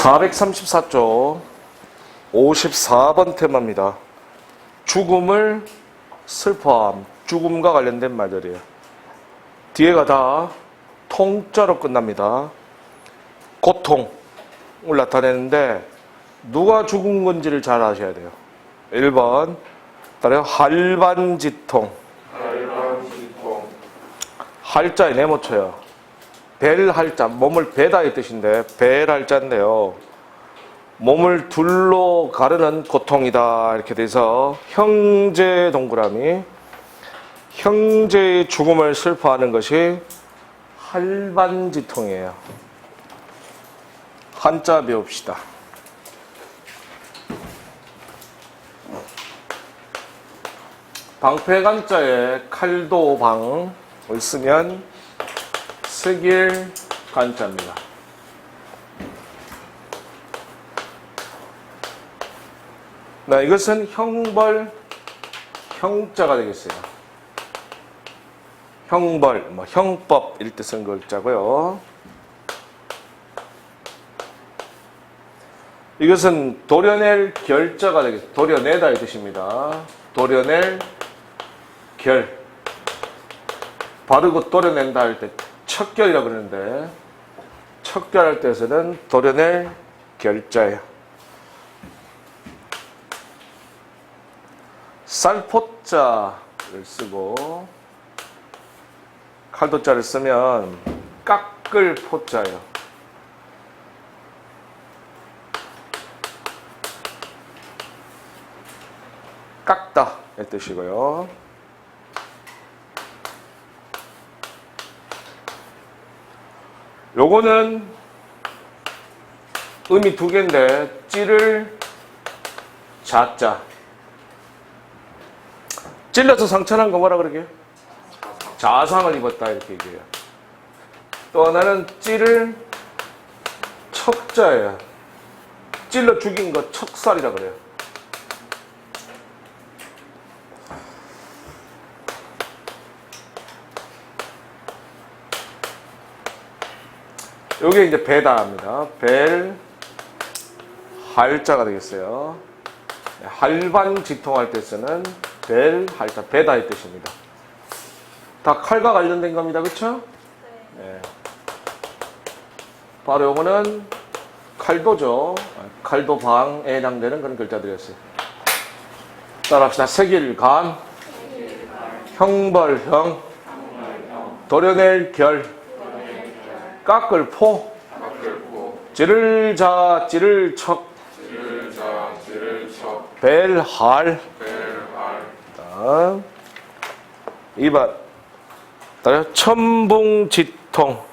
434쪽 54번 테마입니다. 죽음을 슬퍼함, 죽음과 관련된 말들이에요. 뒤에가 다 통자로 끝납니다. 고통을 나타내는데 누가 죽은 건지를 잘 아셔야 돼요. 1번 따라요. 할반지통. 할자에 네모쳐요. 벨 할자, 몸을 베다 이 뜻인데 벨 할자인데요. 몸을 둘로 가르는 고통이다 이렇게 돼서 형제 동그라미, 형제의 죽음을 슬퍼하는 것이 할반지통이에요. 한자 배웁시다. 방패간자에 칼도 방을 쓰면 스길 간자입니다. 네, 이것은 형벌, 형자가 되겠어요. 형벌, 형법 이럴 때 쓴 글자고요. 이것은 도려낼 결자가 되겠어요. 도려내다 이 뜻입니다. 도려낼 결. 바르고 도려낸다 할 때 척결이라고 그러는데 척결할 때에서는 도려낼 결자예요. 쌀포자를 쓰고 칼도자를 쓰면 깎을 포자예요. 깎다 이 뜻이고요. 요거는 의미 두 개인데 찌를 자자. 찔려서 상처난 거 뭐라 그러게요? 자상을 입었다 이렇게 얘기해요. 또 하나는 찌를 척자예요. 찔러 죽인 거 척살이라 그래요. 요게 이제 배다입니다. 벨 할자가 되겠어요. 할반지통할 때 쓰는 벨 할자, 배다의 뜻입니다. 다 칼과 관련된 겁니다. 그렇죠? 네. 바로 요거는 칼도죠. 칼도방에 해당되는 그런 글자들이었어요. 따라합시다. 색일간, 형벌형, 도려낼 결, 깎을 포, 찌를 자, 찌를 척, 벨 할. 2번 따라요. 천붕지통.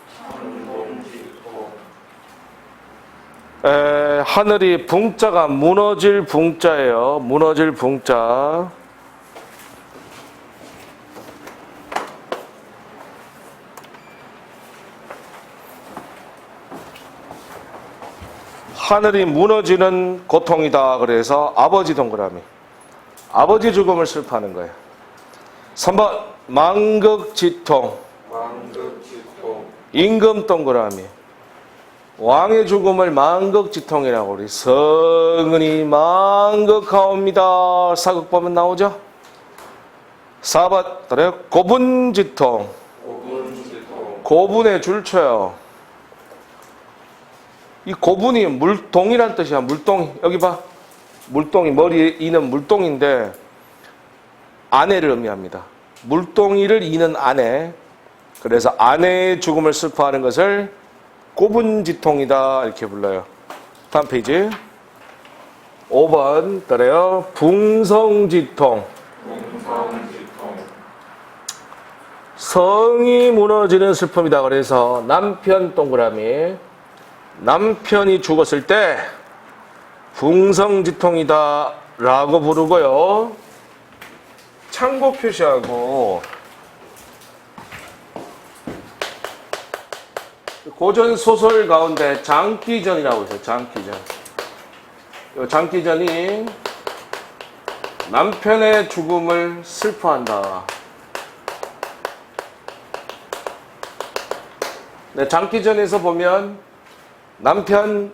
하늘이 붕자가 무너질 붕자예요. 무너질 붕자. 하늘이 무너지는 고통이다. 그래서 아버지 동그라미. 아버지 죽음을 슬퍼하는 거예요. 3번 망극지통. 임금 동그라미. 왕의 죽음을 망극지통이라고 우리 성은이 망극하옵니다. 사극 보면 나오죠? 4번 따라요. 고분지통. 고분에 줄쳐요. 이 고분이 물동이란 뜻이야. 물동. 여기 봐. 물동이 머리에 이는 물동인데 아내를 의미합니다. 물동이를 이는 아내. 그래서 아내의 죽음을 슬퍼하는 것을 고분지통이다 이렇게 불러요. 다음 페이지 5번 따라요. 붕성지통. 성이 무너지는 슬픔이다. 그래서 남편 동그라미. 남편이 죽었을 때 붕성지통이다 라고 부르고요. 참고 표시하고 고전 소설 가운데 장기전이라고 있어요. 장기전. 이 장기전이 남편의 죽음을 슬퍼한다. 네, 장기전에서 보면 남편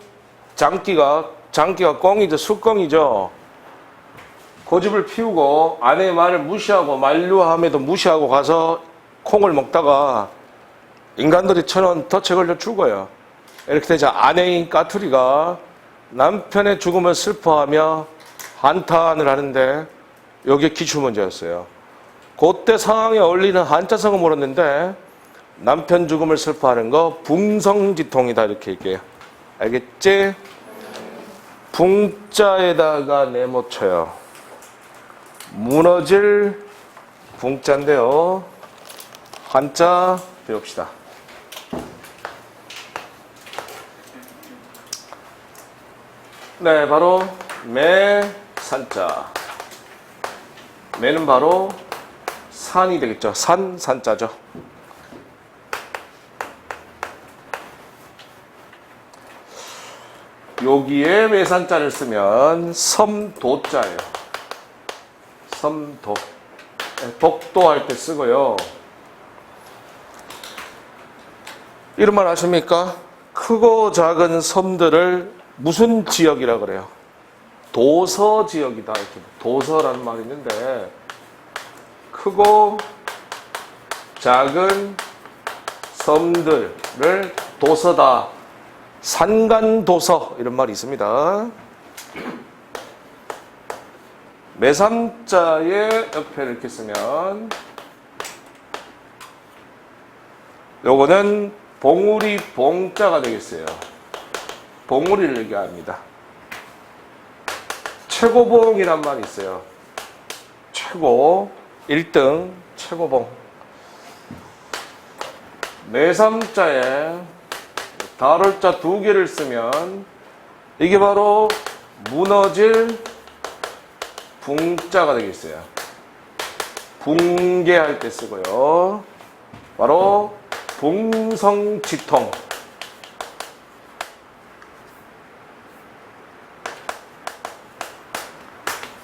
장기가 꽁이죠. 수꽁이죠. 고집을 피우고 아내의 말을 무시하고 만류함에도 무시하고 가서 콩을 먹다가 인간들이 쳐놓은 덫에 걸려 죽어요. 이렇게 되자 아내인 까투리가 남편의 죽음을 슬퍼하며 한탄을 하는데 여기에 기출문제였어요. 그때 상황에 어울리는 한자성을 물었는데 남편 죽음을 슬퍼하는 거 붕성지통이다 이렇게 얘기해요. 알겠지? 붕자에다가 네모 쳐요. 무너질 붕자인데요. 한자 배웁시다. 네, 바로 매산자. 매는 바로 산이 되겠죠. 산자죠. 여기에 매산자를 쓰면 섬도자예요. 섬도. 독도할 때 쓰고요. 이런 말 아십니까? 크고 작은 섬들을 무슨 지역이라 그래요? 도서 지역이다. 이렇게 도서라는 말이 있는데 크고 작은 섬들을 도서다. 산간도서 이런 말이 있습니다. 매삼자의 옆에 이렇게 쓰면 요거는 봉우리 봉자가 되겠어요. 봉우리를 얘기합니다. 최고봉이란 말이 있어요. 최고 1등 최고봉. 매삼자에 다룰자 2개를 쓰면 이게 바로 무너질 붕자가 되겠어요. 붕괴할 때 쓰고요. 바로 붕성지통.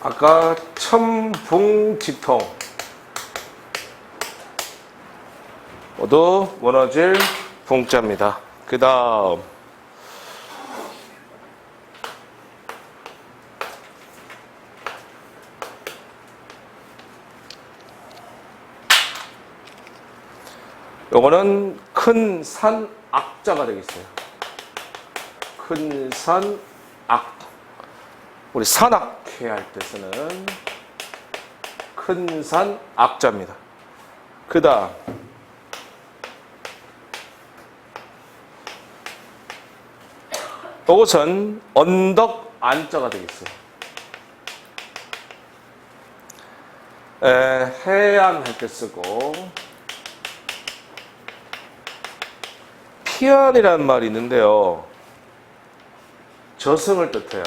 아까 첨붕지통. 모두 무너질 붕자입니다. 그 다음 요거는 큰 산 악자가 되겠어요. 큰 산 악. 우리 산악회 할 때 쓰는 큰 산 악자입니다. 그 다음 이것은 언덕 안자가 되겠어요. 해안 할 때 쓰고 피안이라는 말이 있는데요. 저승을 뜻해요.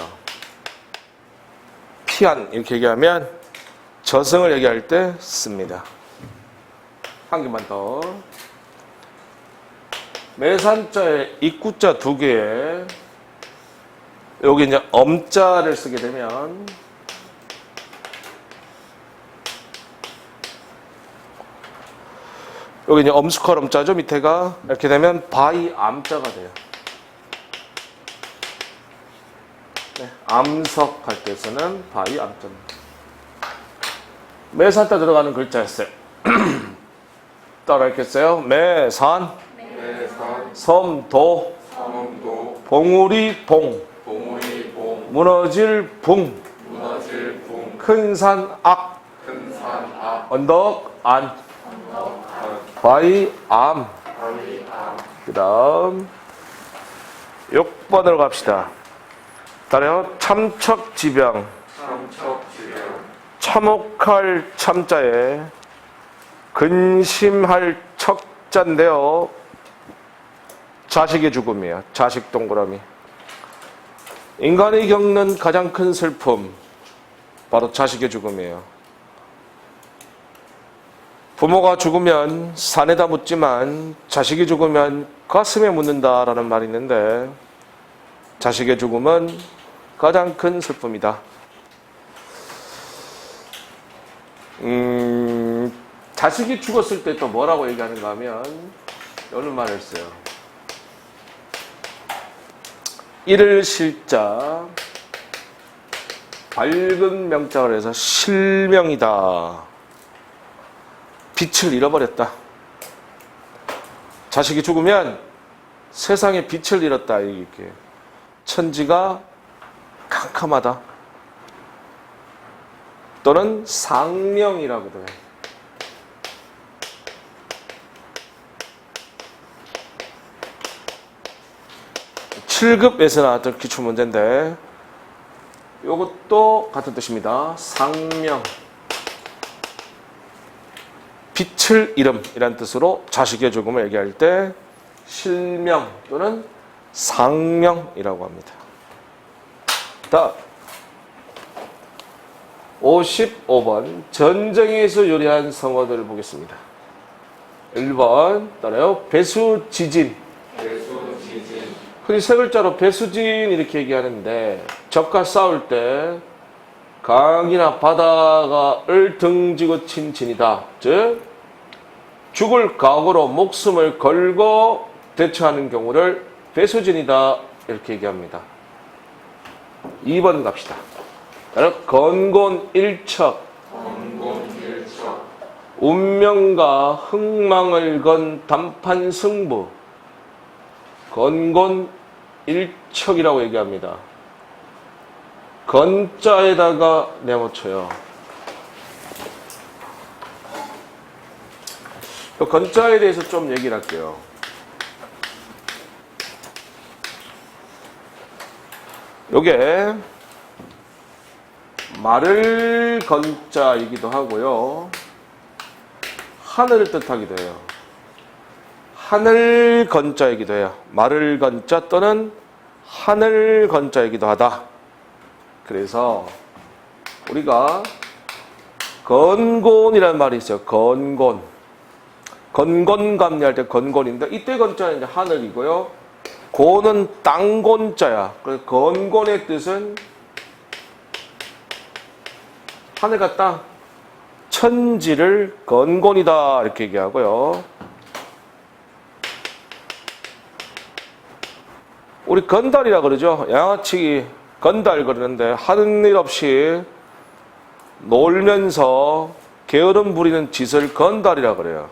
피안 이렇게 얘기하면 저승을 얘기할 때 씁니다. 한 개만 더. 매산자에 입구자 2개에 여기 이제 엄자를 쓰게 되면 여기 이제 엄숙할 엄자죠. 밑에가 이렇게 되면 바이 암자가 돼요. 네, 암석할 때 쓰는 바이 암자입니다. 매산자 들어가는 글자였어요. 따라 읽겠어요? 매산, 섬도, 봉우리 봉, 무너질 붕, 큰 산 악, 언덕 안, 바위 암. 그 다음 6번으로 갑시다. 따라요. 참척지병. 참혹할 참자에 근심할 척자인데요. 자식의 죽음이에요. 자식 동그라미. 인간이 겪는 가장 큰 슬픔, 바로 자식의 죽음이에요. 부모가 죽으면 산에다 묻지만 자식이 죽으면 가슴에 묻는다라는 말이 있는데 자식의 죽음은 가장 큰 슬픔이다. 자식이 죽었을 때 또 뭐라고 얘기하는가 하면 이런 말을 써요. 이를 실자 밝은 명자를 해서 실명이다. 빛을 잃어버렸다. 자식이 죽으면 세상에 빛을 잃었다. 이게 천지가 캄캄하다. 또는 상명이라고도 해. (7급에서) 나왔던 기출문제인데 이것도 같은 뜻입니다. 상명, 빛을 잃음이란 뜻으로 자식의 죽음을 얘기할 때 실명 또는 상명이라고 합니다. 다음 55번 전쟁에서 요리한 성어들을 보겠습니다. 1번 따라요. 배수지진. 흔히 세 글자로 배수진 이렇게 얘기하는데 적과 싸울 때 강이나 바다를 등지고 친 진이다. 즉 죽을 각오로 목숨을 걸고 대처하는 경우를 배수진이다 이렇게 얘기합니다. 2번 갑시다. 건곤일척. 운명과 흥망을 건 단판 승부. 건곤일척이라고 얘기합니다. 건자에다가 네모쳐요. 건자에 대해서 좀 얘기를 할게요. 요게 말을 건자이기도 하고요. 하늘을 뜻하기도 해요. 하늘 건자이기도 해요. 말을 건자 또는 하늘 건자이기도 하다. 그래서 우리가 건곤이라는 말이 있어요. 건곤. 건곤감리할 때 건곤인데 이때 건자는 이제 하늘이고요. 곤은 땅곤자야. 그래서 건곤의 뜻은 하늘과 땅, 천지를 건곤이다 이렇게 얘기하고요. 우리 건달이라 그러죠. 양아치기 건달 그러는데 하는 일 없이 놀면서 게으름 부리는 짓을 건달이라 그래요.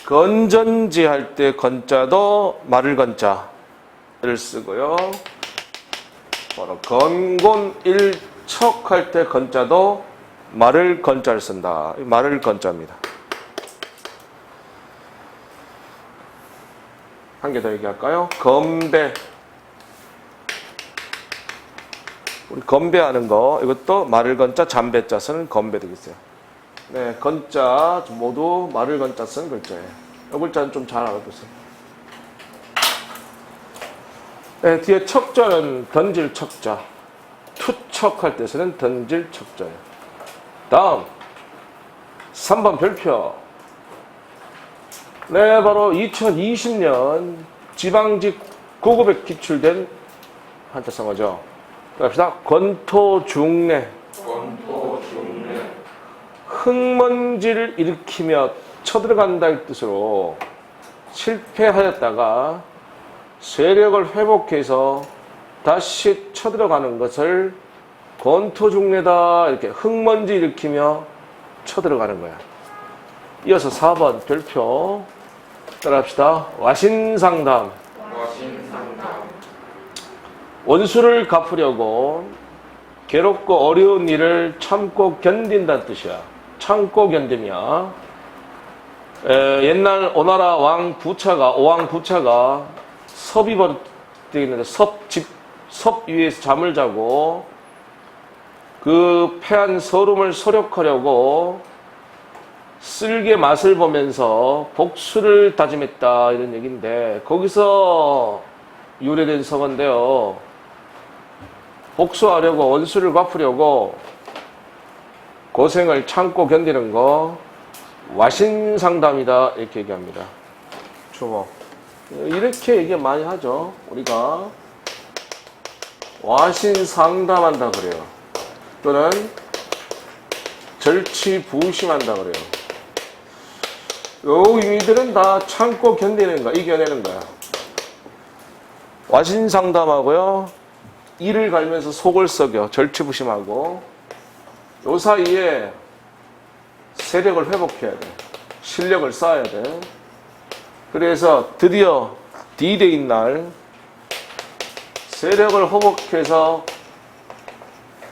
건전지 할 때 건자도 말을 건자를 쓰고요. 바로 건곤일척 할 때 건자도 말을 건자를 쓴다. 말을 건자입니다. 한 개 더 얘기할까요? 건배. 우리 건배하는 거 이것도 말을 건자 잠배자 쓰는 건배 되겠어요. 네, 건자 모두 말을 건자 쓰는 글자예요. 이 글자는 좀 잘 알아두세요. 네, 뒤에 척자는 던질 척자. 투척할 때 쓰는 던질 척자예요. 다음 3번 별표. 네, 바로 2020년 지방직 9급에 기출된 한자성어죠. 갑시다. 권토중래. 흙먼지를 일으키며 쳐들어간다는 뜻으로 실패하였다가 세력을 회복해서 다시 쳐들어가는 것을 권토중래다. 이렇게 흙먼지 일으키며 쳐들어가는 거야. 이어서 4번 별표. 따라합시다. 와신상담. 원수를 갚으려고 괴롭고 어려운 일을 참고 견딘다는 뜻이야. 참고 견디며 옛날 오나라 왕 부차가 오왕 부차가 섭이 벌어지는데 섭 위에서 잠을 자고 그 패한 서름을 서력하려고 쓸개 맛을 보면서 복수를 다짐했다 이런 얘기인데 거기서 유래된 성어인데요. 복수하려고 원수를 갚으려고 고생을 참고 견디는 거 와신상담이다 이렇게 얘기합니다. 주목. 이렇게 얘기 많이 하죠. 우리가 와신상담한다 그래요. 또는 절치부심한다 그래요. 요 의미들은 다 참고 견디는 거야. 이겨내는 거야. 와신상담하고요. 이를 갈면서 속을 썩여 절치부심하고 요 사이에 세력을 회복해야 돼. 실력을 쌓아야 돼. 그래서 드디어 D-Day인 날 세력을 회복해서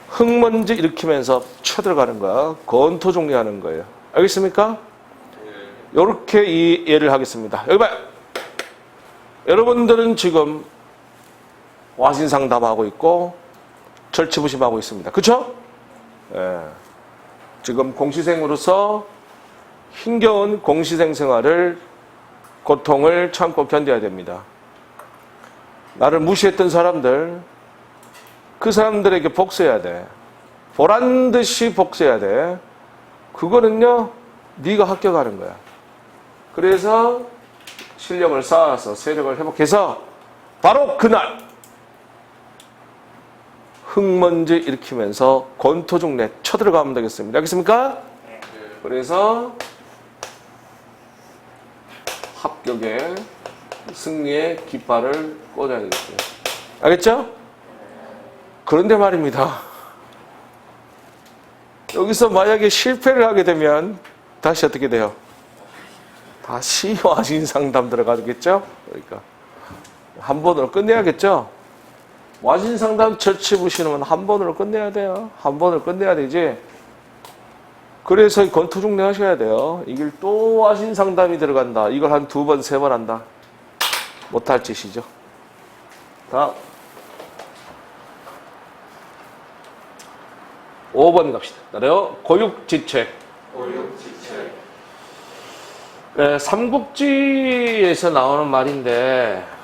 흙먼지 일으키면서 쳐들어가는 거야. 건토 정리하는 거예요. 알겠습니까? 이렇게 이 예를 하겠습니다. 여기 봐요. 여러분들은 지금 와신상담하고 있고 절치부심하고 있습니다. 그렇죠? 예. 지금 공시생으로서 힘겨운 공시생 생활을 고통을 참고 견뎌야 됩니다. 나를 무시했던 사람들, 그 사람들에게 복수해야 돼. 보란듯이 복수해야 돼. 그거는요, 네가 합격하는 거야. 그래서 실력을 쌓아서 세력을 회복해서 바로 그날 흙먼지 일으키면서 권토중내 쳐들어가면 되겠습니다. 알겠습니까? 그래서 합격의 승리의 깃발을 꽂아야 되겠어요. 알겠죠? 그런데 말입니다. 여기서 만약에 실패를 하게 되면 다시 어떻게 돼요? 다시 와신상담 들어가겠죠? 그러니까 한 번으로 끝내야겠죠? 와신상담 절치부심은 한 번으로 끝내야 돼요. 한 번으로 끝내야 되지. 그래서 권투중내 하셔야 돼요. 이길 또 와신상담이 들어간다. 이걸 한 2번, 3번 한다. 못할 짓이죠. 다음 5번 갑시다. 따라요. 고육지책. 네, 삼국지에서 나오는 말인데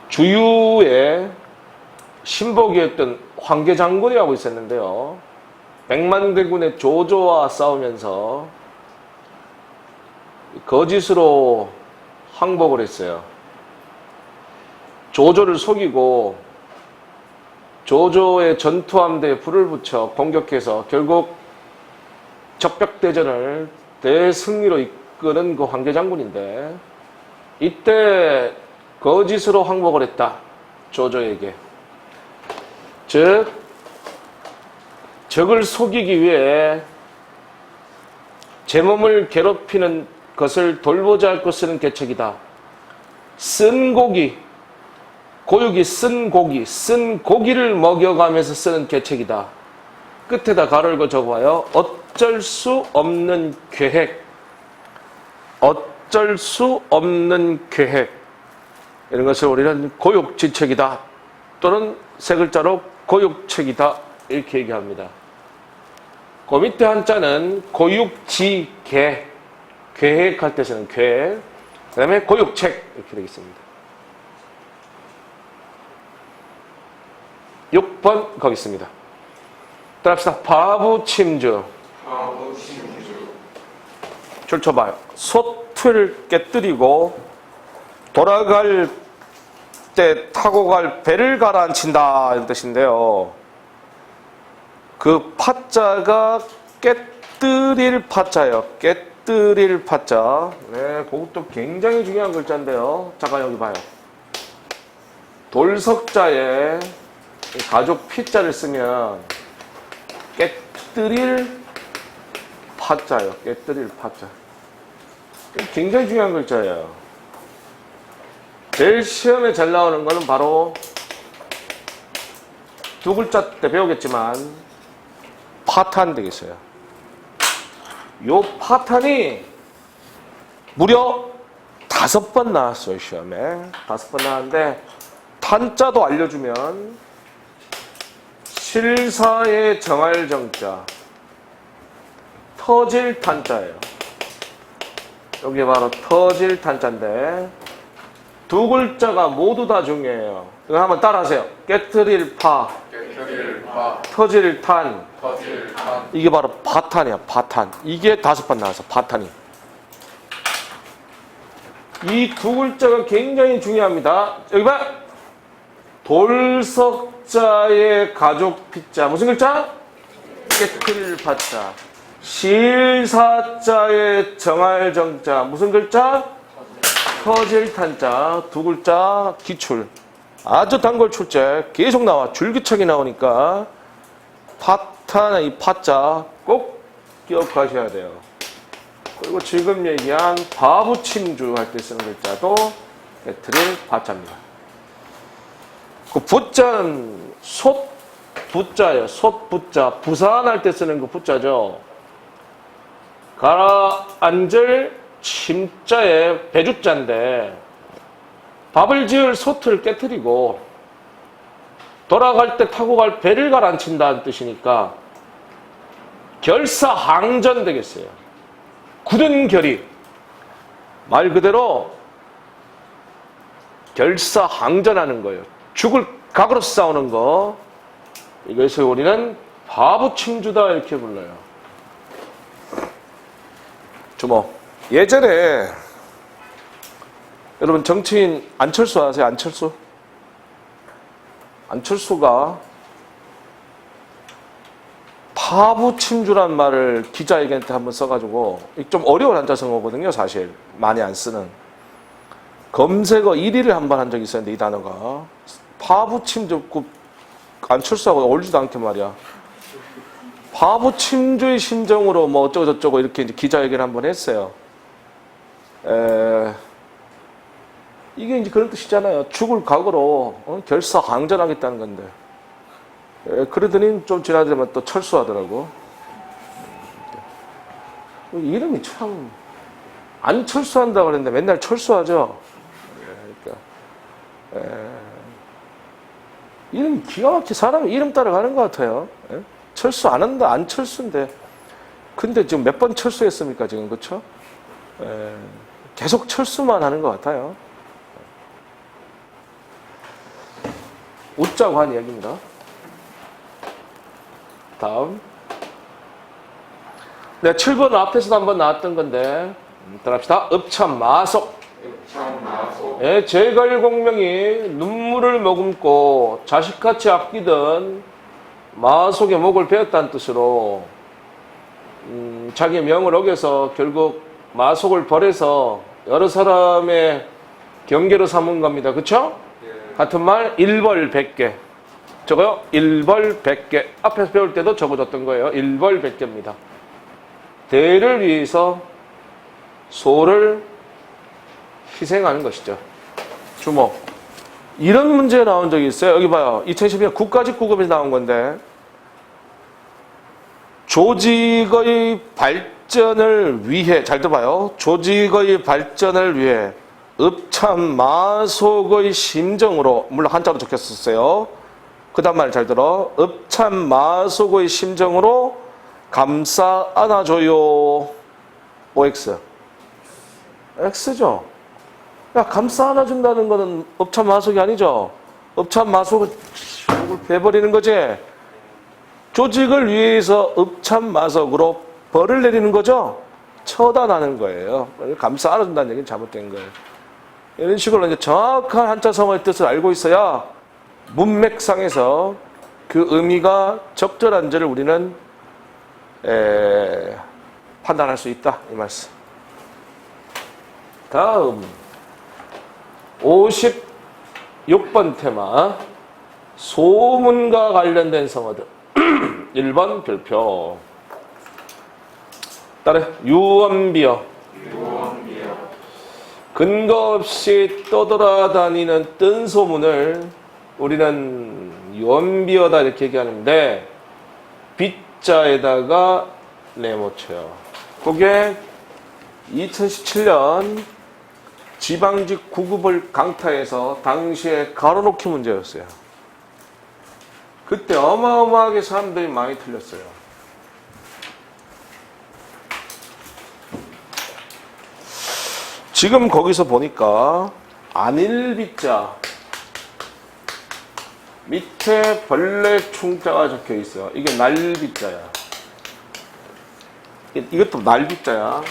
주유의 신복이었던 황계장군이라고 있었는데요. 백만대군의 조조와 싸우면서 거짓으로 항복을 했어요. 조조를 속이고 조조의 전투함대에 불을 붙여 공격해서 결국 적벽대전을 대승리로 이끄는 그 황계장군인데 이때 거짓으로 항복을 했다. 조조에게. 즉 적을 속이기 위해 제 몸을 괴롭히는 것을 돌보지 않고 쓰는 계책이다. 쓴 고기, 고육이 쓴 고기, 쓴 고기를 먹여가면서 쓰는 계책이다. 끝에다 가로열고 적어봐요. 어쩔 수 없는 계획. 어쩔 수 없는 계획. 이런 것을 우리는 고육지책이다. 또는 세 글자로 고육책이다. 이렇게 얘기합니다. 그 밑에 한자는 고육지계. 계획할 때 쓰는 계획. 그 다음에 고육책. 이렇게 되겠습니다. 6번 가겠습니다. 따라합시다. 바부침주. 줄 쳐봐요. 솥을 깨뜨리고 돌아갈 때 타고 갈 배를 가라앉힌다 이런 뜻인데요. 그 파자가 깨뜨릴 파자예요. 깨뜨릴 파자. 네, 그것도 굉장히 중요한 글자인데요. 잠깐 여기 봐요. 돌석자에 가족 피자를 쓰면 깨뜨릴 파자예요. 깨뜨릴 파자. 굉장히 중요한 글자예요. 제일 시험에 잘 나오는 거는 바로 두 글자 때 배우겠지만 파탄 되겠어요. 요 파탄이 무려 5번 나왔어요. 시험에 5번 나왔는데 탄자도 알려주면 실사의 정할 정자 터질 탄자예요. 여기 바로 터질 탄자인데 두 글자가 모두 다 중요해요. 이거 한번 따라하세요. 깨트릴 파, 터질 탄. 이게 바로 파탄이야. 파탄. 이게 5번 나와서 파탄이. 이 두 글자가 굉장히 중요합니다. 여기 봐. 돌석자의 가족 피자. 무슨 글자? 깨트릴 파자. 실사자의 정할 정자 무슨 글자? 터질 탄자 두 글자 기출. 아주 단골 출제 계속 나와. 줄기차게 나오니까 파타나 이 파자 꼭 기억하셔야 돼요. 그리고 지금 얘기한 바부침주 할 때 쓰는 글자도 배틀의 파자입니다. 그 부자는 솥 부자예요. 솥 부자. 부산할 때 쓰는 그 부자죠. 가라앉을 침자의 배주자인데 밥을 지을 솥을 깨뜨리고 돌아갈 때 타고 갈 배를 가라앉힌다는 뜻이니까 결사항전 되겠어요. 굳은 결의. 말 그대로 결사항전하는 거예요. 죽을 각오로 싸우는 거. 이것을 우리는 바부침주다 이렇게 불러요. 주목. 예전에 여러분 정치인 안철수 아세요? 안철수? 안철수가 바부침주란 말을 기자회견 때 한번 써가지고 좀 어려운 한자성어거든요. 사실 많이 안 쓰는. 검색어 1위를 한번 한 적이 있었는데 이 단어가 바부침주 안철수하고 어울리지도 않게 말이야. 바부침주의 심정으로 뭐 어쩌고 저쩌고 이렇게 이제 기자회견을 한번 했어요. 이게 이제 그런 뜻이잖아요. 죽을 각오로 결사항전하겠다는 건데. 그러더니 좀 지나더니만 또 철수하더라고. 이름이 참 안철수한다고 그랬는데 맨날 철수하죠. 그러니까 이름 기가 막히게 사람이 이름 따라가는 것 같아요. 철수 안 한다 안철수인데 근데 지금 몇 번 철수했습니까 지금 그렇죠? 계속 철수만 하는 것 같아요. 웃자고 한 이야기입니다. 다음. 네, 7번 앞에서도 한번 나왔던 건데 따라합시다. 읍참마속. 예, 제갈공명이 눈물을 머금고 자식같이 아끼던 마속의 목을 베었다는 뜻으로 자기의 명을 어겨서 결국 마속을 벌해서 여러 사람의 경계로 삼은 겁니다. 그쵸? 같은 말 일벌백계. 저거요? 일벌백계. 앞에서 배울 때도 적어줬던 거예요. 일벌백계입니다. 대를 위해서 소를 희생하는 것이죠. 주목. 이런 문제 나온 적이 있어요. 여기 봐요. 2012년 국가직구급에서 나온 건데 조직의 발전을 위해 잘 들어봐요. 조직의 발전을 위해 읍참마속의 심정으로 물론 한자로 적혔었어요. 그 다음 말 잘 들어. 읍참마속의 심정으로 감싸 안아줘요. OX. X죠. 야, 감싸 안아준다는 거는 읍참마속이 아니죠. 읍참마속을 베버리는 거지. 조직을 위해서 읍참마속으로 벌을 내리는 거죠. 처단하는 거예요. 감싸 안아준다는 얘기는 잘못된 거예요. 이런 식으로 이제 정확한 한자성어의 뜻을 알고 있어야 문맥상에서 그 의미가 적절한지를 우리는 판단할 수 있다. 이 말씀. 다음 56번 테마 소문과 관련된 성어들. 1번 별표. 따라 유언비어. 근거 없이 떠돌아다니는 뜬 소문을 우리는 유언비어다 이렇게 얘기하는데 빗자에다가 네모쳐요. 그게 2017년 지방직 9급을 강타해서 당시에 가로놓기 문제였어요. 그때 어마어마하게 사람들이 많이 틀렸어요. 지금 거기서 보니까 안일빗자 밑에 벌레 충자가 적혀 있어요. 이게 날빗자야. 이것도 날빗자야.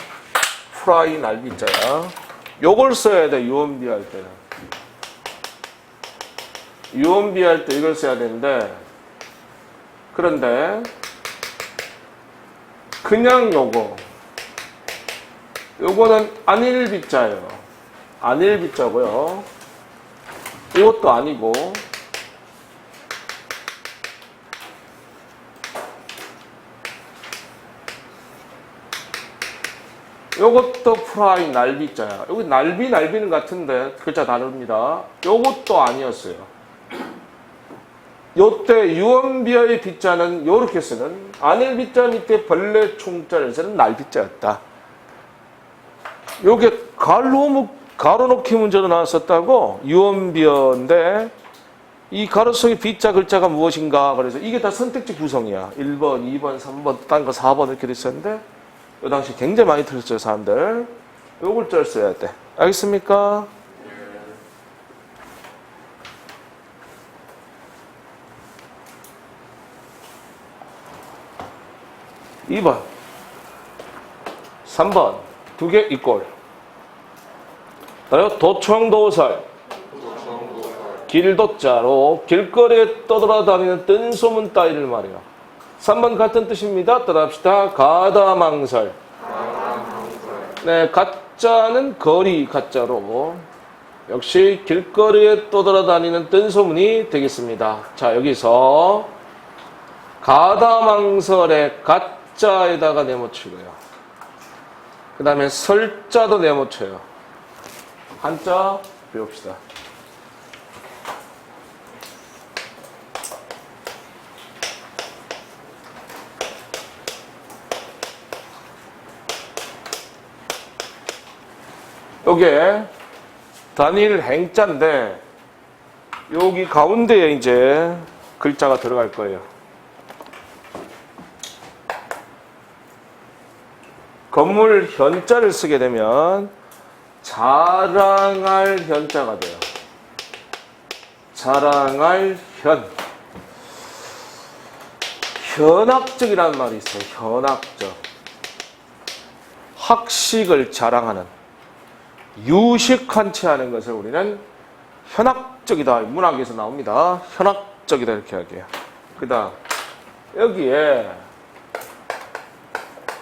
프라이 날빗자야. 요걸 써야 돼. 유언비 할 때는. 유언비 할 때 이걸 써야 되는데 그런데 그냥 요거는 안일비자예요. 안일비자고요. 이것도 아니고 요것도 프라이 날비자야. 여기 날비는 같은데 글자 다릅니다. 요것도 아니었어요. 요때 유언비어의 비자는 요렇게 쓰는 안일비자 밑에 벌레 충자를 쓰는 날비자였다. 요게 가로놓기 문제로 나왔었다고. 유언비어인데 이 가로 속의 비자 글자가 무엇인가. 그래서 이게 다 선택지 구성이야. 1번, 2번, 3번, 딴 거 4번 이렇게 됐었는데 요 당시 굉장히 많이 틀렸어요, 사람들. 요 글자를 써야 돼. 알겠습니까? 2번, 3번 두 개 이꼴. 도청도살 길도자로 길거리에 떠돌아다니는 뜬소문 따위를 말이야. 3번 같은 뜻입니다. 따라합시다. 가다망설. 네, 가짜는 거리 가짜로 역시 길거리에 떠돌아다니는 뜬소문이 되겠습니다. 자, 여기서 가다망설에 가짜에다가 네모치고요. 그 다음에 설자도 네모쳐요. 한자 배웁시다. 요게 단일 행자인데 여기 가운데에 이제 글자가 들어갈 거예요. 건물 현자를 쓰게 되면 자랑할 현자가 돼요. 자랑할 현. 현학적이라는 말이 있어요. 현학적. 학식을 자랑하는, 유식한 채 하는 것을 우리는 현학적이다. 문학에서 나옵니다. 현학적이다 이렇게 하게요. 그 다음 여기에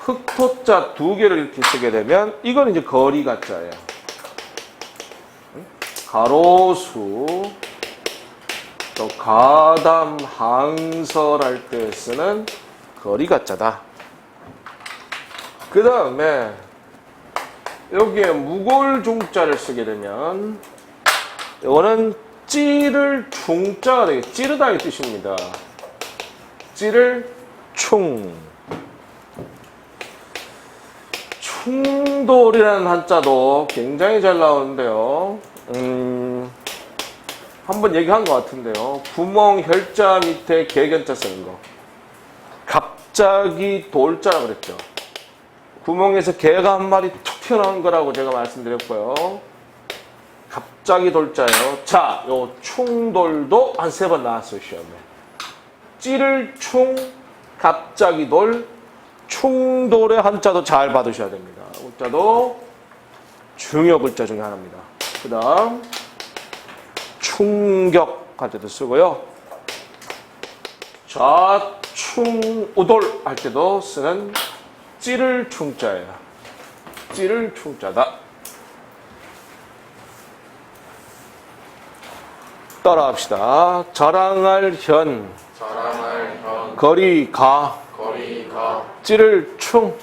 흑토자 두 개를 이렇게 쓰게 되면 이건 이제 거리 가짜예요. 가로수, 또 가담, 항설할 때 쓰는 거리 가짜다. 그 다음에 여기에 무골중자를 쓰게 되면 이거는 찌를 충자가 되게 찌르다의 뜻입니다. 찌를 충. 충돌이라는 한자도 굉장히 잘 나오는데요. 한번 얘기한 것 같은데요. 구멍 혈자 밑에 개견자 쓰는 거. 갑자기 돌자라 그랬죠. 구멍에서 개가 한 마리 툭 튀어나온 거라고 제가 말씀드렸고요. 갑자기 돌자예요. 자, 요 충돌도 한 3번 나왔어요, 시험에. 찌를 충, 갑자기 돌, 충돌의 한자도 잘 받으셔야 됩니다. 글자도 중요 글자 중에 하나입니다. 그 다음 충격할 때도 쓰고요. 좌충우돌 할 때도 쓰는 찌를 충자예요. 찌를 충자다. 따라합시다. 자랑할 현, 거리 가, 찌를 충.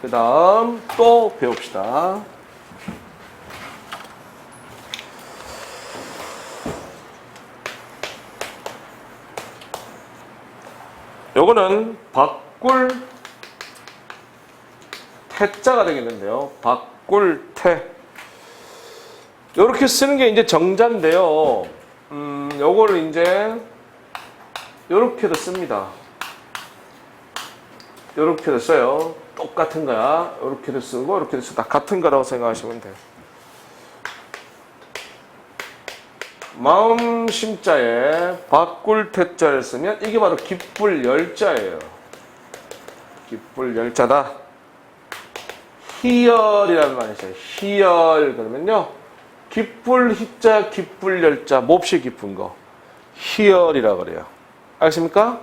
그 다음 또 배웁시다. 요거는 바꿀 태자가 되겠는데요. 바꿀 태. 요렇게 쓰는 게 이제 정자인데요. 요거를 이제 요렇게도 씁니다. 요렇게도 써요. 똑같은 거야. 요렇게도 쓰고 요렇게도 쓰고 다 같은 거라고 생각하시면 돼요. 마음 심자에 바꿀 태자를 쓰면 이게 바로 기쁠 열자예요. 기쁠 열자다. 희열이라는 말이 있어요. 희열 그러면요. 기쁠 희자, 기쁠 열자, 몹시 기쁜 거. 희열이라고 그래요. 알겠습니까?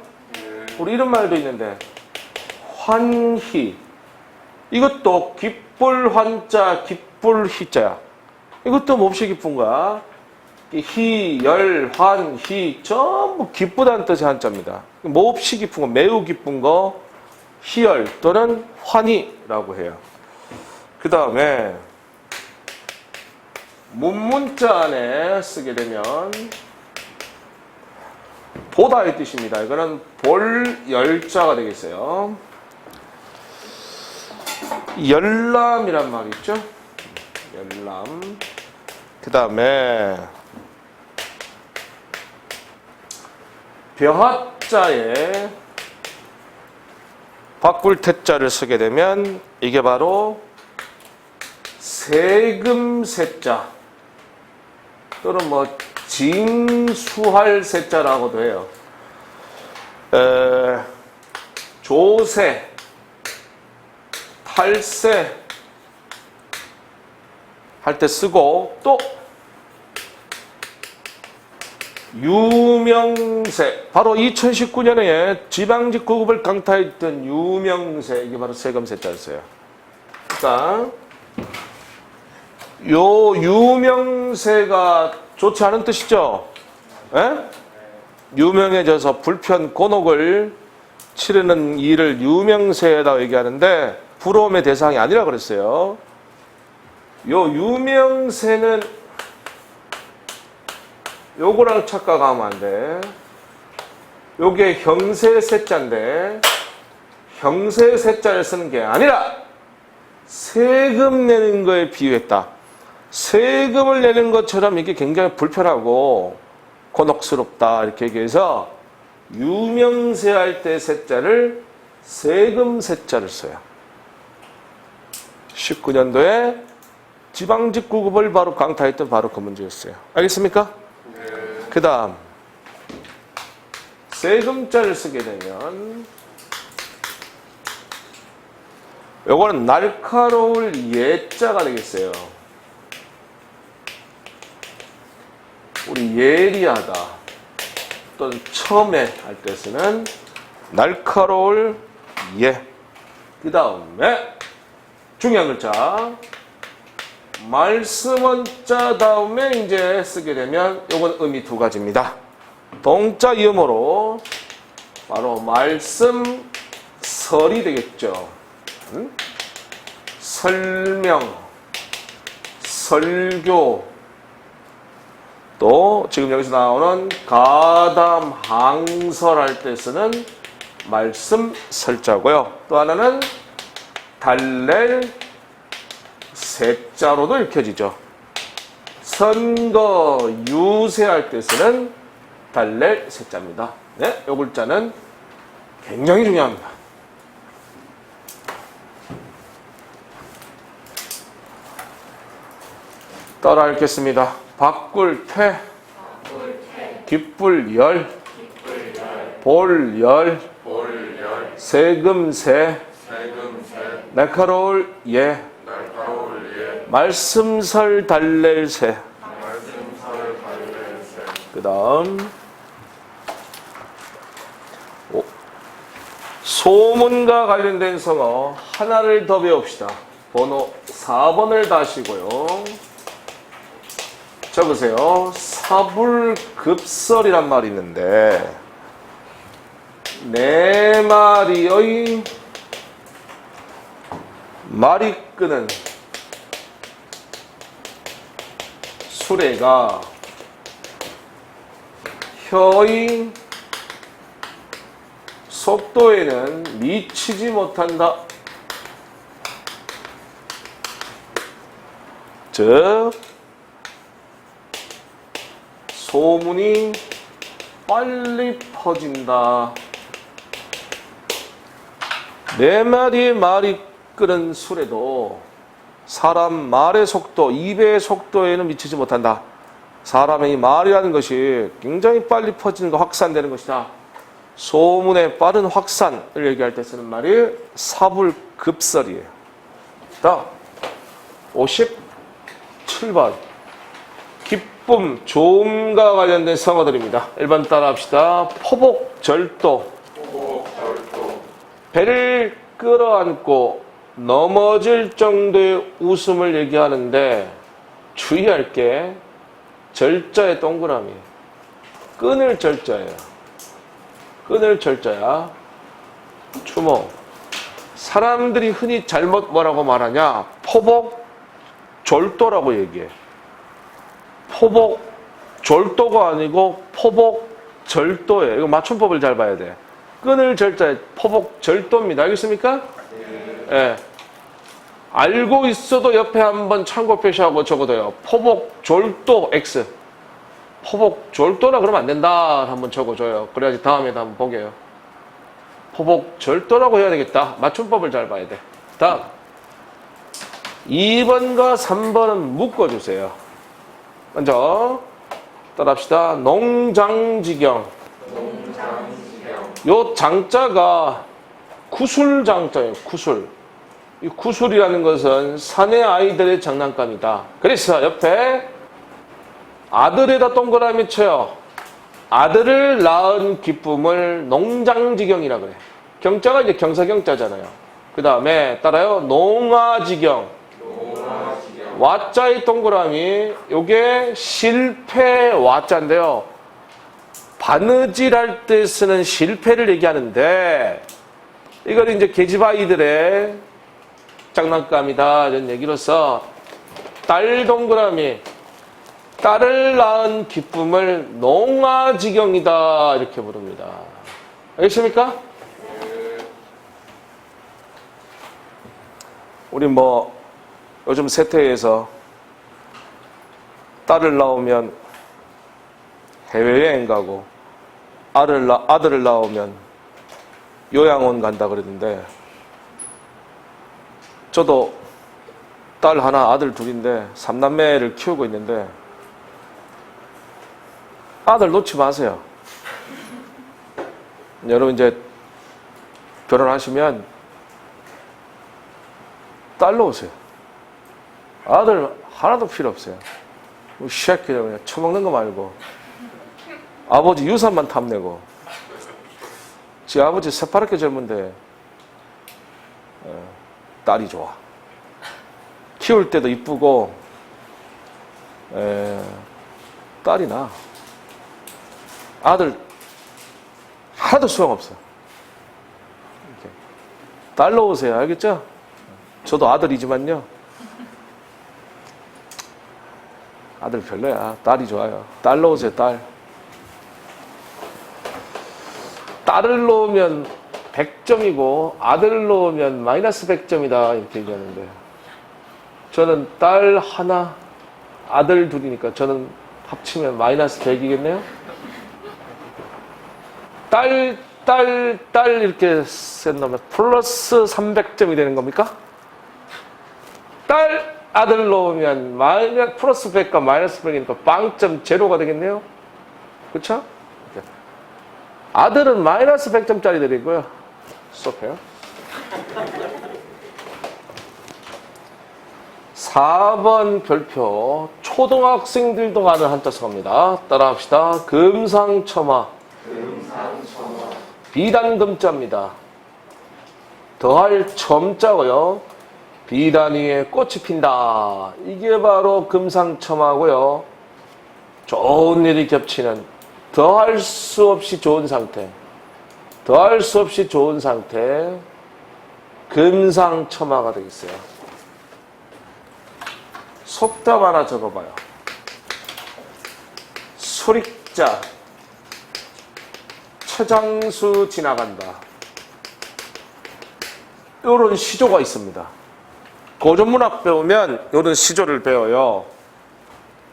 우리 이런 말도 있는데 환희. 이것도 기쁠 환자, 기쁠 희자야. 이것도 몹시 기쁜 거야. 희, 열, 환, 희 전부 기쁘다는 뜻의 한자입니다. 몹시 기쁜 거, 매우 기쁜 거 희열 또는 환희라고 해요. 그 다음에 문문자 안에 쓰게 되면 보다의 뜻입니다. 이거는 볼 열자가 되겠어요. 열람이란 말이 있죠. 열람. 그 다음에 벼하자에 바꿀 태자를 쓰게 되면 이게 바로 세금세자 또는 뭐 징수할 세자라고도 해요. 조세, 탈세 할 때 쓰고 또 유명세, 바로 2019년에 지방직 구급을 강타했던 유명세, 이게 바로 세금세자였어요. 그러니까 요 유명세가 좋지 않은 뜻이죠. 에? 유명해져서 불편 곤혹을 치르는 일을 유명세라고 얘기하는데 부러움의 대상이 아니라 그랬어요. 요 유명세는 요거랑 착각하면 안 돼. 요게 형세세자인데 형세세자를 쓰는 게 아니라 세금 내는 거에 비유했다. 세금을 내는 것처럼 이게 굉장히 불편하고 곤혹스럽다 이렇게 얘기해서 유명세 할 때 세자를 세금세자를 써요. 19년도에 지방직 구급을 바로 강타했던 바로 그 문제였어요. 알겠습니까? 그 다음 세금자를 쓰게 되면 요거는 날카로울 예자가 되겠어요. 우리 예리하다 또는 첨예 할 때 쓰는 날카로울 예. 그 다음에 중요한 글자 말씀원자 다음에 이제 쓰게 되면 요건 의미 두 가지입니다. 동자 이음으로 바로 말씀설이 되겠죠. 설명, 설교, 또 지금 여기서 나오는 가담, 항설할 때 쓰는 말씀설자고요. 또 하나는 달랠 세자로도 읽혀지죠. 선거, 유세할 때 쓰는 달랠 세자입니다. 네, 요 글자는 굉장히 중요합니다. 따라 읽겠습니다. 바꿀 태, 기쁠 열, 볼 열, 세금세, 날카로울 예, 말씀설 달랠 세. 그 다음 소문과 관련된 성어 하나를 더 배웁시다. 번호 4번을 다시고요. 적으세요. 사불급설이란 말이 있는데 네 마리의 말이 끄는 수레가 혀의 속도에는 미치지 못한다. 즉 소문이 빨리 퍼진다. 네 마리의 말이 끄는 수레도 사람 말의 속도, 입의 속도에는 미치지 못한다. 사람의 말이라는 것이 굉장히 빨리 퍼지는 거, 확산되는 것이다. 소문의 빠른 확산을 얘기할 때 쓰는 말이 사불급설이에요. 다음 57번 기쁨, 좋음과 관련된 성어들입니다. 1번 따라 합시다. 포복절도. 배를 끌어안고 넘어질 정도의 웃음을 얘기하는데 주의할 게 절자의 동그라미. 끊을 절자예요. 끊을 절자야. 추모. 사람들이 흔히 잘못 뭐라고 말하냐? 포복 졸도라고 얘기해. 포복 졸도가 아니고 포복 절도예요. 이거 맞춤법을 잘 봐야 돼. 끊을 절자에 포복 절도입니다. 알겠습니까? 네. 알고 있어도 옆에 한번 참고 표시하고 적어둬요. 포복 졸도 X. 포복 졸도라 그러면 안 된다. 한번 적어줘요. 그래야지 다음에도 한번 보게요. 포복 절도라고 해야 되겠다. 맞춤법을 잘 봐야 돼. 다음 2번과 3번은 묶어주세요. 먼저 따라합시다. 농장지경. 요 장자가 구술장자예요. 구술. 이 구술이라는 것은 사내 아이들의 장난감이다. 그래서 옆에 아들에다 동그라미 쳐요. 아들을 낳은 기쁨을 농장지경이라 그래. 경자가 이제 경사경자잖아요. 그 다음에 따라요. 농아지경. 와자의 동그라미. 요게 실패 와자인데요. 바느질할 때 쓰는 실패를 얘기하는데 이걸 이제 계집 아이들의 장난감이다 이런 얘기로서 딸 동그라미. 딸을 낳은 기쁨을 농아지경이다 이렇게 부릅니다. 알겠습니까? 우리 뭐 요즘 세태에서 딸을 낳으면 해외여행 가고 아들을 낳으면 요양원 간다 그러는데 저도 딸 하나 아들 둘인데 3남매를 키우고 있는데 아들 놓지 마세요. 여러분 이제 결혼하시면 딸 놓으세요. 아들 하나도 필요 없어요. 시작해요. 그냥 처먹는 거 말고 아버지 유산만 탐내고 지 아버지 새파랗게 젊은데 딸이 좋아. 키울 때도 이쁘고 딸이 나. 아들 하나도 소용없어. 딸 놓으세요. 알겠죠? 저도 아들이지만요. 아들 별로야. 딸이 좋아요. 딸 놓으세요. 딸. 딸을 놓으면 100점이고 아들을 놓으면 마이너스 100점이다 이렇게 얘기하는데 저는 딸 하나 아들 둘이니까 저는 합치면 마이너스 100이겠네요. 딸 이렇게 셋 넣으면 플러스 300점이 되는 겁니까? 딸 아들 넣으면 플러스 100과 마이너스 100이니까 빵점 제로가 되겠네요. 그렇죠? 아들은 마이너스 100점짜리 드리고요. 수업해요. 4번 별표 초등학생들도 가는 한자 수입니다. 따라합시다. 금상첨화. 비단금자입니다. 더할 첨자고요. 비단 위에 꽃이 핀다. 이게 바로 금상첨화고요. 좋은 일이 겹치는 더할 수 없이 좋은 상태. 더할 수 없이 좋은 상태. 금상첨화가 되겠어요. 속담 하나 적어봐요. 수릭자. 처장수 지나간다. 이런 시조가 있습니다. 고전문학 배우면 이런 시조를 배워요.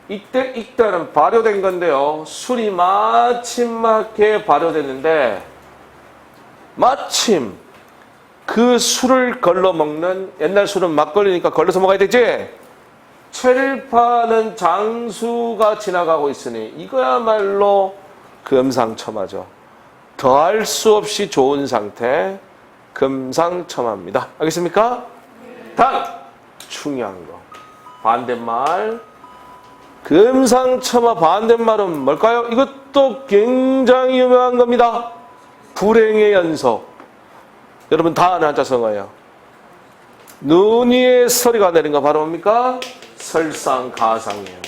이때는 발효된 건데요. 술이 마침막하게 발효됐는데 마침 그 술을 걸러 먹는 옛날 술은 막걸리니까 걸러서 먹어야 되지? 채를 파는 장수가 지나가고 있으니 이거야말로 금상첨화죠. 더할 수 없이 좋은 상태 금상첨화입니다. 알겠습니까? 다음 중요한 거 반대말 금상첨화 반대말은 뭘까요? 이것도 굉장히 유명한 겁니다. 불행의 연속. 여러분 다안의 한자성어예요. 눈 위에 서리가 내린 거 바로 뭡니까? 설상가상이에요.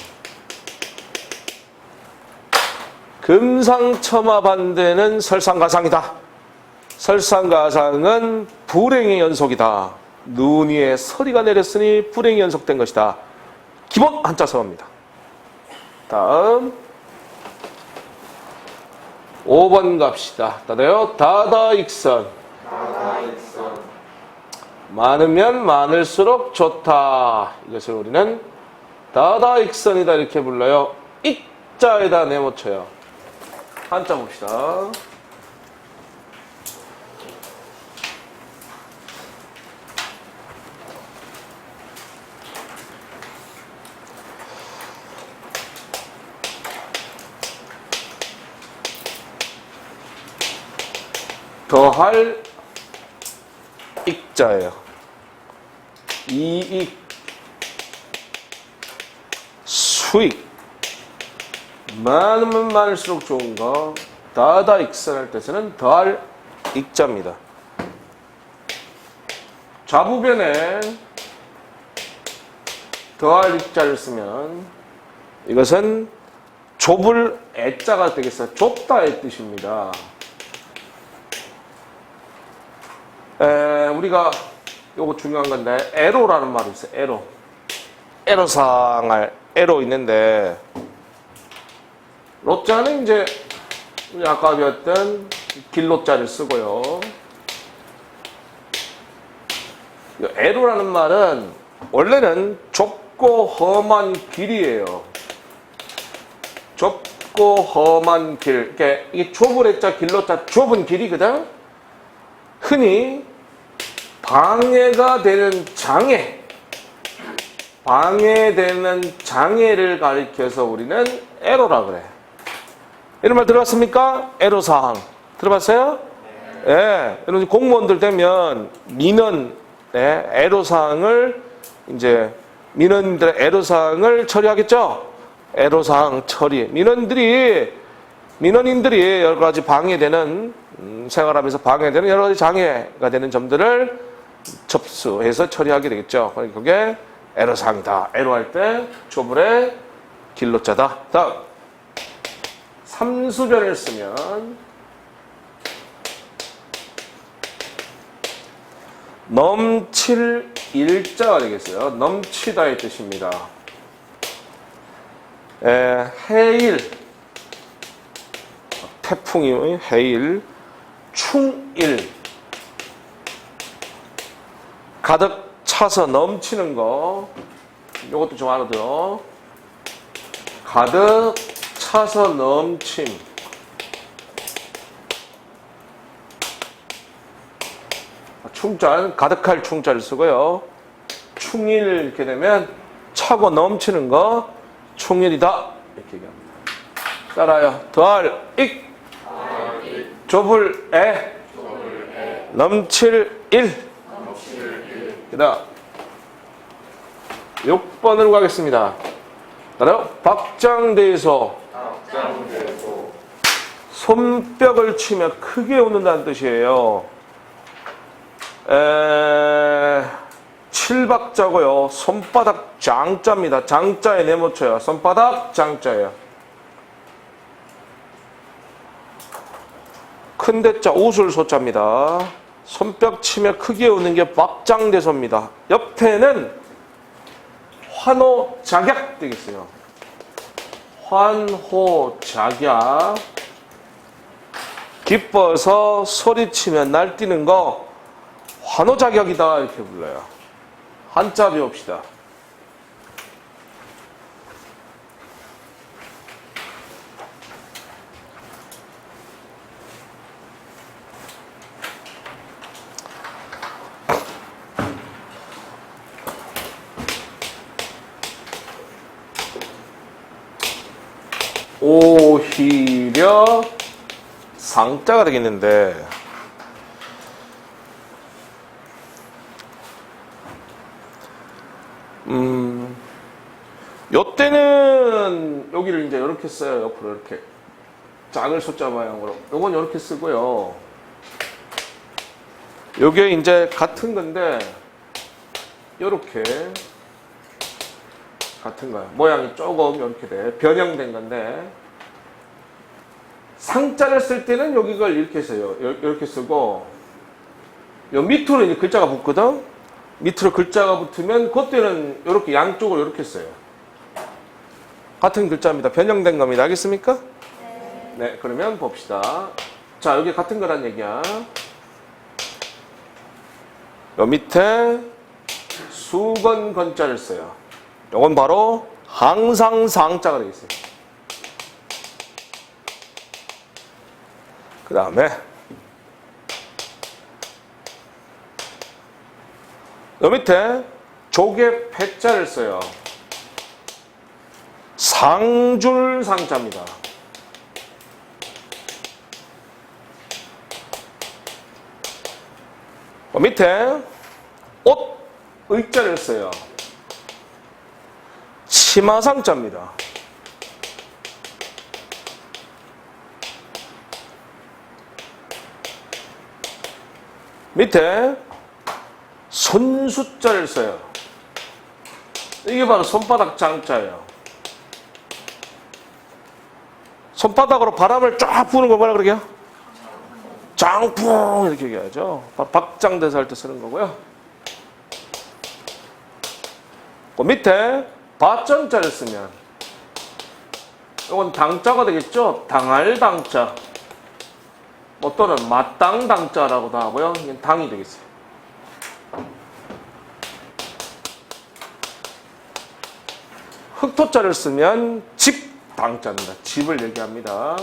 금상첨화 반대는 설상가상이다. 설상가상은 불행의 연속이다. 눈 위에 서리가 내렸으니 불행이 연속된 것이다. 기본 한자성어입니다. 다음 5번 갑시다. 따라요. 다다익선. 많으면 많을수록 좋다. 이것을 우리는 다다익선이다 이렇게 불러요. 익자에다 내모쳐요. 한자 봅시다. 더할 익자예요. 이익, 수익. 많으면 많을수록 좋은 거. 다다익선할 때서는 더할 익자입니다. 좌부변에 더할 익자를 쓰면 이것은 좁을 애자가 되겠어요. 좁다의 뜻입니다. 우리가 요거 중요한 건데 애로라는 말이 있어요. 애로. 애로상할 애로 있는데 로자는 이제 아까 배웠던 길로자를 쓰고요. 애로라는 말은 원래는 좁고 험한 길이에요. 좁고 험한 길. 그러니까 이게 좁을 애자 길로자 좁은 길이거든. 흔히 방해가 되는 장애, 방해되는 장애를 가리켜서 우리는 애로라 그래. 이런 말 들어봤습니까? 애로사항. 들어봤어요? 네. 예. 여러분 공무원들 되면 민원, 네, 애로사항을 이제 민원들의 애로사항을 처리하겠죠? 애로사항 처리. 민원인들이 여러 가지 방해되는 생활하면서 방해되는 여러 가지 장애가 되는 점들을 접수해서 처리하게 되겠죠. 그러니까 그게 애로사항이다. 애로할 때 조불의 길로자다. 다음 삼수변을 쓰면 넘칠 일자가 되겠어요. 넘치다의 뜻입니다. 해일, 태풍이 해일, 충일, 가득 차서 넘치는 거. 이것도 좀 알아들어. 가득 차서 넘침. 충자는 가득할 충자를 쓰고요. 충일 이렇게 되면 차고 넘치는 거 충일이다 이렇게 얘기합니다. 따라요. 더할 익, 좁을 애, 넘칠 일. 그 다음 6번으로 가겠습니다. 따라요. 박장대소. 손뼉을 치며 크게 웃는다는 뜻이에요. 칠박자고요. 손바닥 장자입니다. 장자에 내모쳐요. 손바닥 장자예요. 큰대자 우술소자입니다. 손뼉 치며 크게 웃는 게 박장대소입니다. 옆에는 환호작약 되겠어요. 환호작약. 기뻐서 소리치며 날뛰는 거 환호작약이다 이렇게 불러요. 한자 배웁시다. 오히려 상자가 되겠는데 요때는 여기를 이제 이렇게 써요. 옆으로 이렇게 작을 숫자 모양으로. 요건 이렇게 쓰고요. 요게 이제 같은 건데 요렇게 같은 거야. 모양이 조금 이렇게 돼. 변형된 건데 상자를 쓸 때는 여기를 이렇게 써요. 이렇게 쓰고 요 밑으로 이제 글자가 붙거든. 밑으로 글자가 붙으면 그때는 이렇게 양쪽으로 이렇게 써요. 같은 글자입니다. 변형된 겁니다. 알겠습니까? 네, 그러면 봅시다. 자, 여기 같은 거란 얘기야. 요 밑에 수건 건자를 써요. 요건 바로 항상 상자가 되겠어요. 그 다음에 요 밑에 조개 패자를 써요. 상줄 상자입니다. 요 밑에 옷 의자를 써요. 치마상자입니다. 밑에 손숫자를 써요. 이게 바로 손바닥 장자예요. 손바닥으로 바람을 쫙 부는 걸 뭐라 그러게요? 장풍 이렇게 얘기하죠. 박장대사 할 때 쓰는 거고요. 그 밑에 밭전자를 쓰면 이건 당자가 되겠죠. 당할 당자. 뭐 또는 마땅 당자라고도 하고요. 이건 당이 되겠어요. 흑토자를 쓰면 집 당자입니다. 집을 얘기합니다.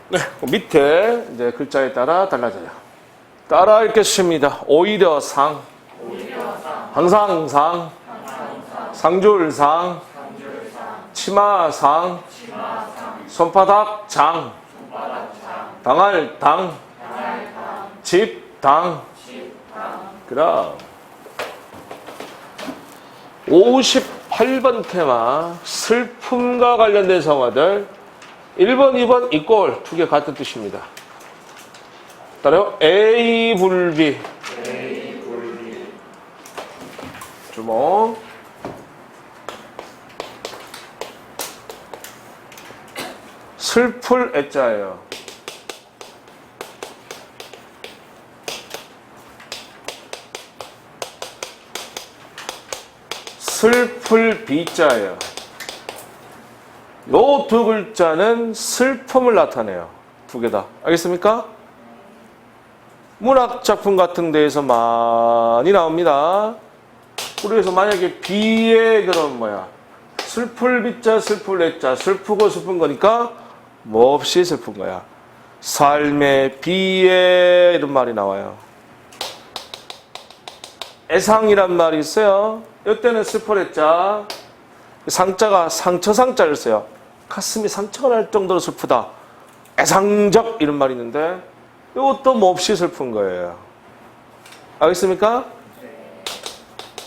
네, 그 밑에 이제 글자에 따라 달라져요. 따라 읽겠습니다. 오히려 상, 항상 상, 상줄 상, 치마상, 손바닥 장, 당할 당, 집 당. 그럼 58번 테마 슬픔과 관련된 성어들 1번, 2번 이꼴 두 개 같은 뜻입니다. 따라요. A 불비. 주목. 슬플 애자예요. 슬플 비자예요. 요 두 글자는 슬픔을 나타내요. 두 개 다. 알겠습니까? 문학 작품 같은 데에서 많이 나옵니다. 그래서 만약에 비의 그런 슬플 비자, 슬플 애자, 슬프고 슬픈 거니까 몹시 슬픈 거야. 삶의 비에 이런 말이 나와요. 애상이란 말이 있어요. 이때는 슬플 애자, 상자가 상처상자를 써요. 가슴이 상처가 날 정도로 슬프다. 애상적 이런 말이 있는데 이것도 몹시 슬픈 거예요. 알겠습니까?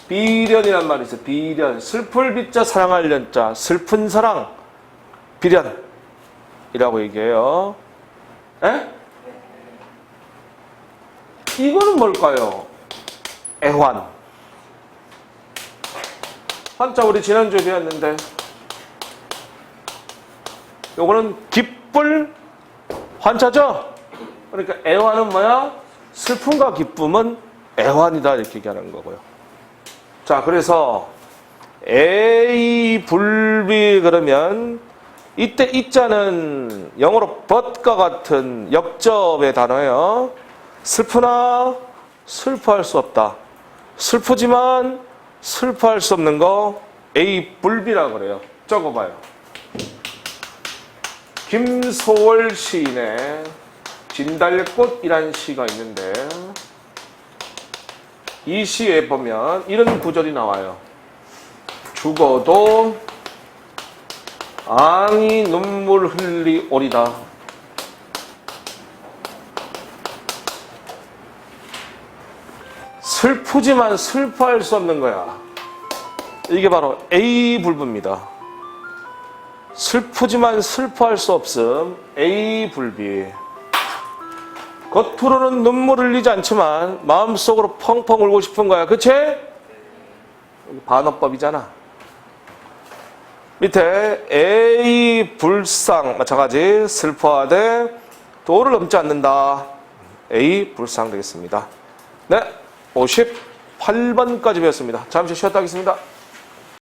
비련이란 말이 있어요. 비련. 슬플 비자 사랑할 연자. 슬픈 사랑. 비련이라고 얘기해요. 에? 이거는 뭘까요? 애환. 한자 우리 지난주에 배웠는데 요거는 기쁠 환자죠? 그러니까 애환은 뭐야? 슬픔과 기쁨은 애환이다 이렇게 얘기하는 거고요. 자, 그래서 A 불비 그러면 이때 이자는 영어로 but과 같은 역접의 단어예요. 슬프나 슬퍼할 수 없다. 슬프지만 슬퍼할 수 없는 거 A 불비라고 그래요. 적어봐요. 김소월 시인의 진달꽃이라는 시가 있는데 이 시에 보면 이런 구절이 나와요. 죽어도 앙이 눈물 흘리오리다. 슬프지만 슬퍼할 수 없는 거야. 이게 바로 A 불부입니다. 슬프지만 슬퍼할 수 없음. A 불비. 겉으로는 눈물을 흘리지 않지만 마음속으로 펑펑 울고 싶은 거야. 그치? 반어법이잖아. 밑에 A 불상 마찬가지 슬퍼하되 도를 넘지 않는다. A 불상 되겠습니다. 네, 58번까지 배웠습니다. 잠시 쉬었다 하겠습니다.